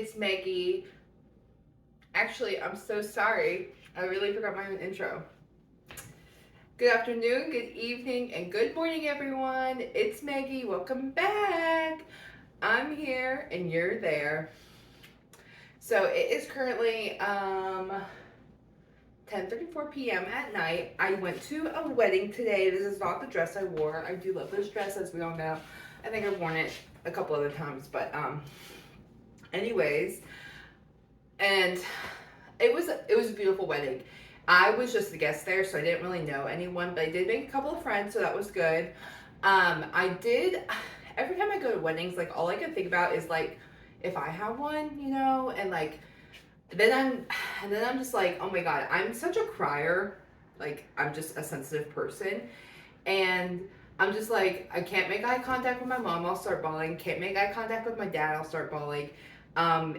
it's Maggie. Actually, I'm so sorry. I really forgot my own intro. Good afternoon, good evening, and good morning, everyone. It's Maggie. Welcome back. I'm here and you're there. So it is currently 10:34 p.m. at night. I went to a wedding today. This is not the dress I wore. I do love this dress, as we all know. I think I've worn it a couple other times, but anyways, and it was a beautiful wedding. I was just a guest there, so I didn't really know anyone, but I did make a couple of friends, so that was good. I did. Every time I go to weddings, like all I can think about is like if I have one, and like then I'm just like, oh my god, I'm such a crier. Like I'm just a sensitive person, and I'm just like, I can't make eye contact with my mom, I'll start bawling. Can't make eye contact with my dad, I'll start bawling.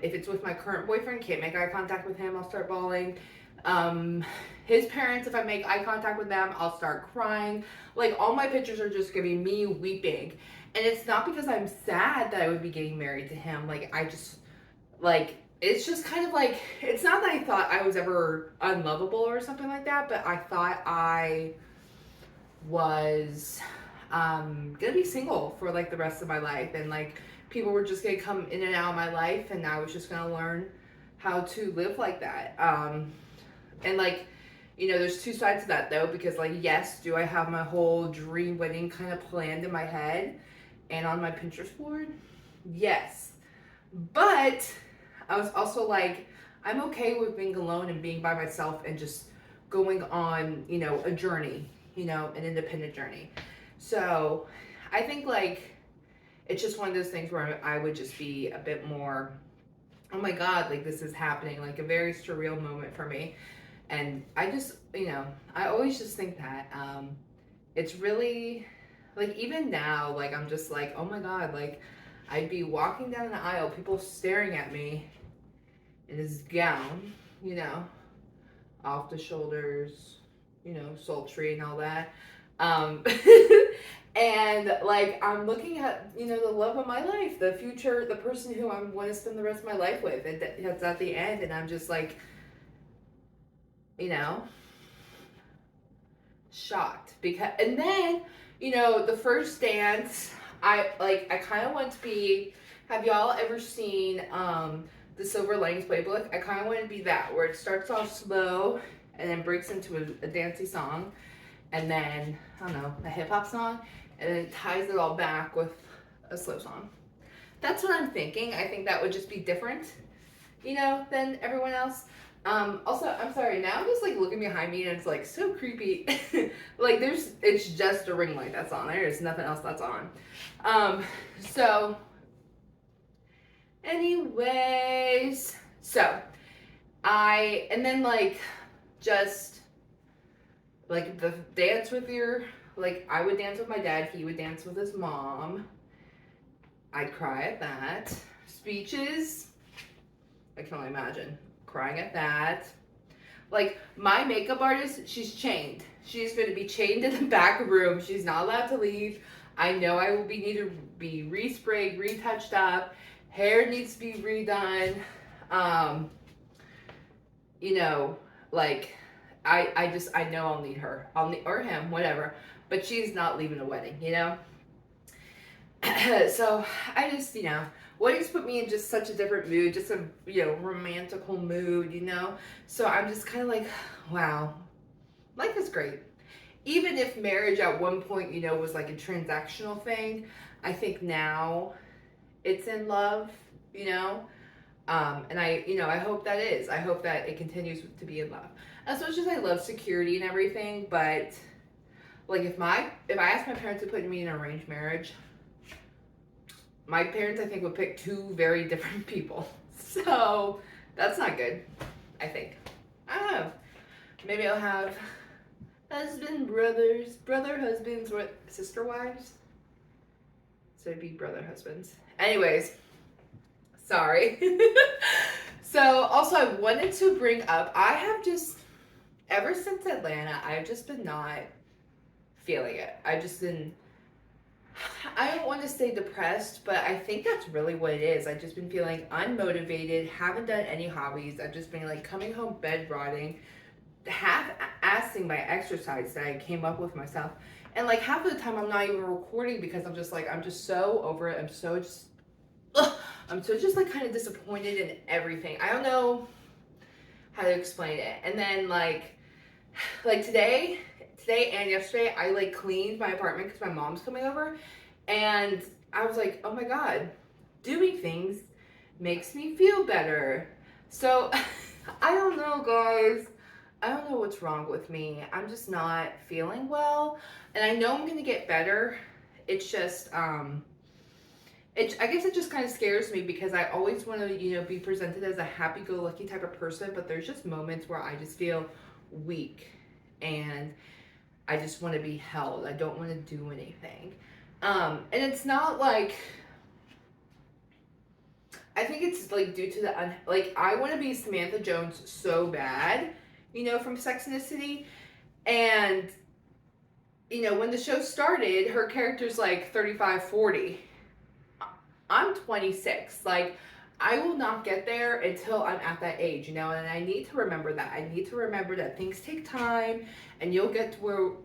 If it's with my current boyfriend, can't make eye contact with him, I'll start bawling. His parents, if I make eye contact with them, I'll start crying. Like all my pictures are just gonna be me weeping. And it's not because I'm sad that I would be getting married to him. Like I just like it's just kind of like, it's not that I thought I was ever unlovable or something like that, but I thought I was gonna be single for like the rest of my life, and like people were just gonna come in and out of my life, and I was just gonna learn how to live like that. And like, there's two sides to that though, because like, yes, do I have my whole dream wedding kind of planned in my head and on my Pinterest board? Yes. But I was also like, I'm okay with being alone and being by myself and just going on, a journey, an independent journey. So I think like it's just one of those things where I would just be a bit more, oh my God, like this is happening, like a very surreal moment for me. And I just, I always just think that it's really, like even now, like I'm just like, oh my God, like I'd be walking down the aisle, people staring at me in his gown, off the shoulders, sultry and all that. Um, and like I'm looking at, the love of my life, the future, the person who I'm going to spend the rest of my life with. And that's at the end, and I'm just like, shocked because, and then, the first dance, I kind of want to be. Have y'all ever seen the Silver Linings Playbook? I kind of want to be that, where it starts off slow and then breaks into a dancey song, and then I don't know, a hip hop song, and then it ties it all back with a slow song. That's what I'm thinking. I think that would just be different, than everyone else. Also, I'm sorry, now I'm just like looking behind me and it's like so creepy. Like it's just a ring light that's on there. There's nothing else that's on. So anyways, and then like, just like the dance with like I would dance with my dad, he would dance with his mom. I'd cry at that. Speeches, I can only imagine crying at that. Like my makeup artist, she's chained. She's going to be chained in the back room. She's not allowed to leave. I know I will need to be resprayed, retouched up. Hair needs to be redone. Like I know I'll need her. Or him, whatever. But she's not leaving the wedding, So I just, weddings put me in just such a different mood, just a, romantical mood, So I'm just kind of like, wow, life is great. Even if marriage at one point, was like a transactional thing, I think now it's in love, and I hope that is. I hope that it continues to be in love. As much as I love security and everything, but like if I asked my parents to put me in an arranged marriage, my parents, I think, would pick two very different people. So that's not good, I think. I don't know. Maybe I'll have brother husbands, or sister wives. So it'd be brother husbands. Anyways, sorry. So also I wanted to bring up, I have just, ever since Atlanta, I've just been not feeling it. I've just been I don't want to stay depressed, but I think that's really what it is. I've just been feeling unmotivated, haven't done any hobbies. I've just been like coming home bed rotting, half assing my exercise that I came up with myself. And like half of the time I'm not even recording because I'm just like, I'm just so over it. Ugh, I'm so just like kind of disappointed in everything. I don't know how to explain it. And then like today and yesterday, I like cleaned my apartment because my mom's coming over, and I was like, oh my god, doing things makes me feel better. So I don't know, guys. I don't know what's wrong with me. I'm just not feeling well, and I know I'm gonna get better. It's just I guess it just kind of scares me because I always want to, be presented as a happy-go-lucky type of person, but there's just moments where I just feel weak and I just want to be held. I don't want to do anything. And it's not like, I think it's like due to like, I want to be Samantha Jones so bad, from Sex and the City. And, when the show started, her character's like 35, 40. I'm 26. Like, I will not get there until I'm at that age, and I need to remember that. I need to remember that things take time and you'll get to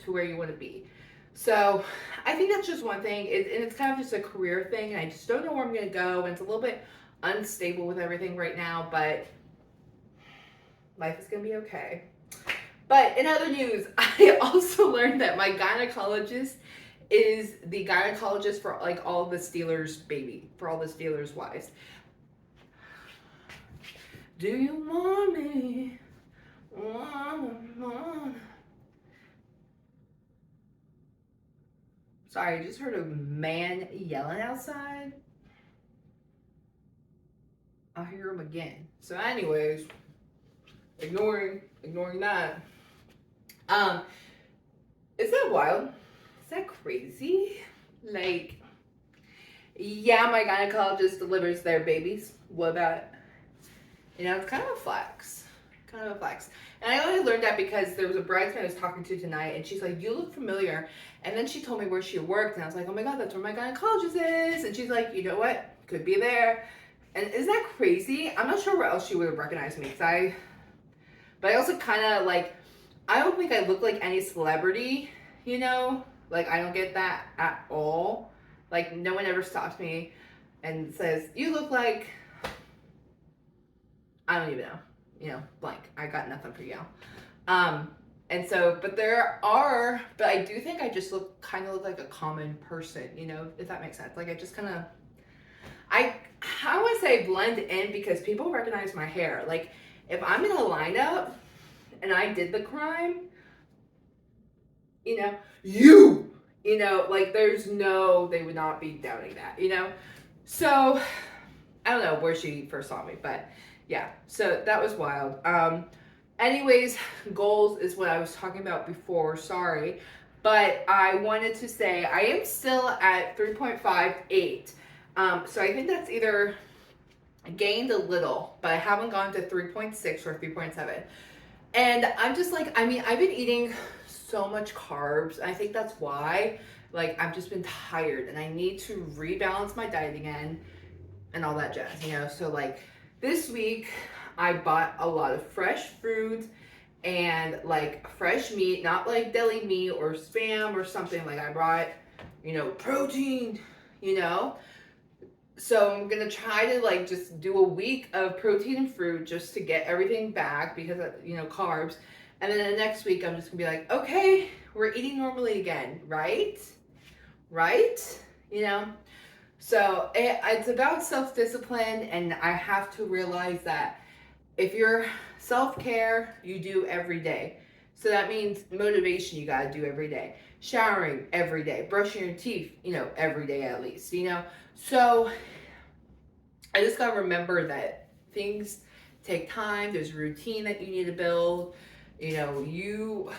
where you want to be. So I think that's just one thing. And it's kind of just a career thing, and I just don't know where I'm going to go. And it's a little bit unstable with everything right now, but life is going to be okay. But in other news, I also learned that my gynecologist is the gynecologist for like all the Steelers for all the Steelers wives. Do you want me? Sorry, I just heard a man yelling outside. I'll hear him again. So anyways, ignoring that. Is that wild? Is that crazy? Like, yeah, my gynecologist delivers their babies. What about it? It's kind of a flex. And I only learned that because there was a bridesmaid I was talking to tonight, and she's like, you look familiar. And then she told me where she worked, and I was like, oh my god, that's where my gynecologist is. And she's like, you know what? Could be there. And isn't that crazy? I'm not sure where else she would have recognized me, but I also kind of like, I don't think I look like any celebrity, Like, I don't get that at all. Like, no one ever stops me and says, you look like, I don't even know, blank. I got nothing for you. And so, but I do think I just kind of look like a common person, if that makes sense. Like, I just kind of, how would I say blend in, because people recognize my hair. Like, if I'm in a lineup and I did the crime, like they would not be doubting that, So, I don't know where she first saw me, but yeah, so that was wild. Anyways, goals is what I was talking about before, sorry. But I wanted to say I am still at 3.58. So I think that's either gained a little, but I haven't gone to 3.6 or 3.7. And I'm just like, I've been eating so much carbs. I think that's why, like, I've just been tired and I need to rebalance my diet again and all that jazz, So like this week I bought a lot of fresh fruit and like fresh meat, not like deli meat or Spam or something. Like I brought, protein, So I'm gonna try to like just do a week of protein and fruit just to get everything back because of, carbs. And then the next week I'm just gonna be like, okay, we're eating normally again, right? So it's about self-discipline, and I have to realize that if you're self-care, you do every day. So that means motivation you gotta do every day. Showering every day, brushing your teeth, every day at least, So I just gotta remember that things take time. There's a routine that you need to build. You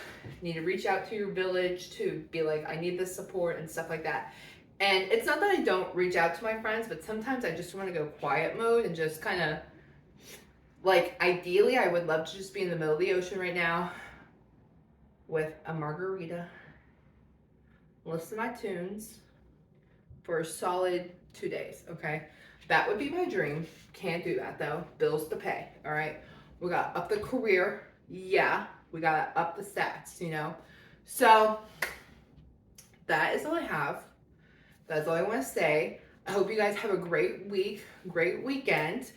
need to reach out to your village to be like, I need this support and stuff like that. And it's not that I don't reach out to my friends, but sometimes I just want to go quiet mode and just kind of, like, ideally, I would love to just be in the middle of the ocean right now with a margarita, listen to my tunes, for a solid 2 days, okay? That would be my dream. Can't do that though. Bills to pay, all right? We got to up the career. Yeah, we got to up the stats, you know? So that is all I have. That's all I want to say. I hope you guys have a great week, great weekend.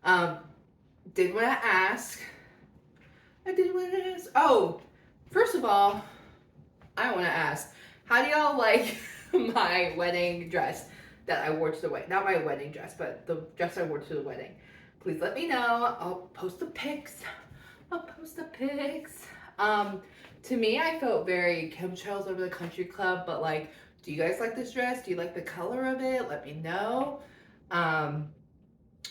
Did want to ask. I did want to ask. Oh, first of all, I want to ask, how do y'all like my wedding dress that I wore to the wedding? Not my wedding dress, but the dress I wore to the wedding. Please let me know. I'll post the pics. To me, I felt very Kim Charles Over the Country Club, but like, do you guys like this dress? Do you like the color of it? Let me know.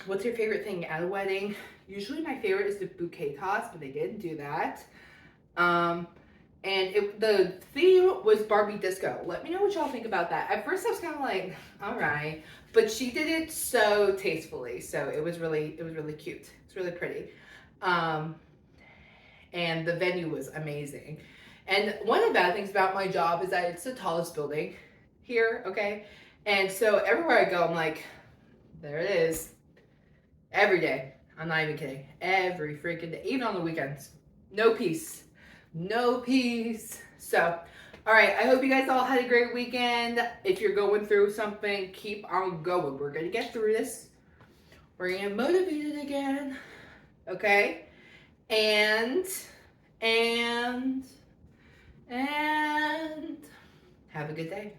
What's your favorite thing at a wedding? Usually my favorite is the bouquet toss, but they didn't do that. And the theme was Barbie Disco. Let me know what y'all think about that. At first I was kind of like, all right, but she did it so tastefully. So it was really cute. It's really pretty. And the venue was amazing. And one of the bad things about my job is that it's the tallest building here, okay? And so everywhere I go, I'm like, there it is. Every day. I'm not even kidding. Every freaking day. Even on the weekends. No peace. No peace. So, all right. I hope you guys all had a great weekend. If you're going through something, keep on going. We're going to get through this. We're going to get motivated again. Okay? And have a good day.